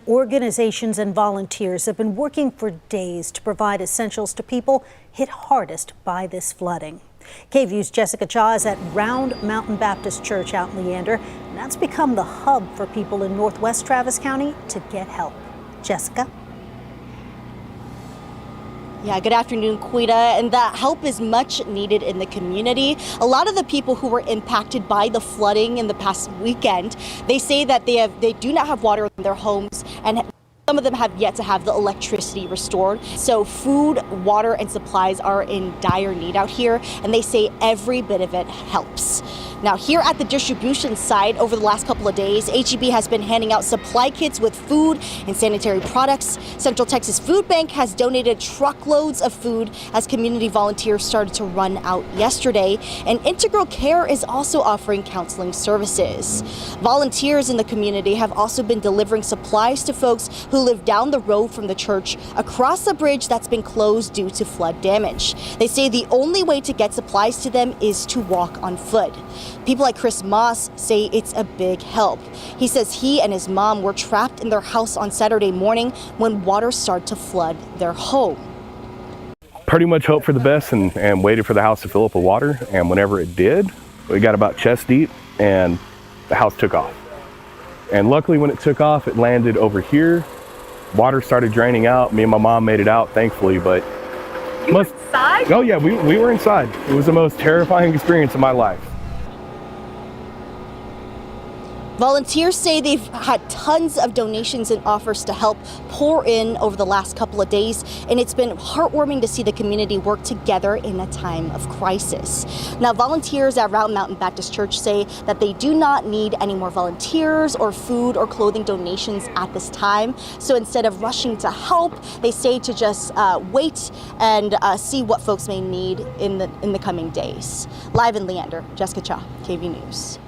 Organizations and volunteers have been working for days to provide essentials to people hit hardest by this flooding. KVUE's Jessica Cha is at Round Mountain Baptist Church out in Leander, and that's become the hub for people in northwest Travis County to get help. Jessica? Yeah, good afternoon, Quita. And that help is much needed in the community. A lot of the people who were impacted by the flooding in the past weekend, they say that they do not have water in their homes, and some of them have yet to have the electricity restored. So food, water, and supplies are in dire need out here, and they say every bit of it helps. Now, here at the distribution site over the last couple of days, HEB has been handing out supply kits with food and sanitary products. Central Texas Food Bank has donated truckloads of food as community volunteers started to run out yesterday. And Integral Care is also offering counseling services. Volunteers in the community have also been delivering supplies to folks who live down the road from the church across a bridge that's been closed due to flood damage. They say the only way to get supplies to them is to walk on foot. People like Chris Moss say it's a big help. He says he and his mom were trapped in their house on Saturday morning when water started to flood their home. Pretty much hoped for the best and waited for the house to fill up with water. And whenever it did, we got about chest deep and the house took off. And luckily when it took off, it landed over here. Water started draining out. Me and my mom made it out, thankfully, but You were inside? Oh yeah, we were inside. It was the most terrifying experience of my life. Volunteers say they've had tons of donations and offers to help pour in over the last couple of days, and it's been heartwarming to see the community work together in a time of crisis. Now, volunteers at Round Mountain Baptist Church say that they do not need any more volunteers or food or clothing donations at this time. So instead of rushing to help, they say to just wait and see what folks may need in the coming days. Live in Leander, Jessica Cha, KVUE News.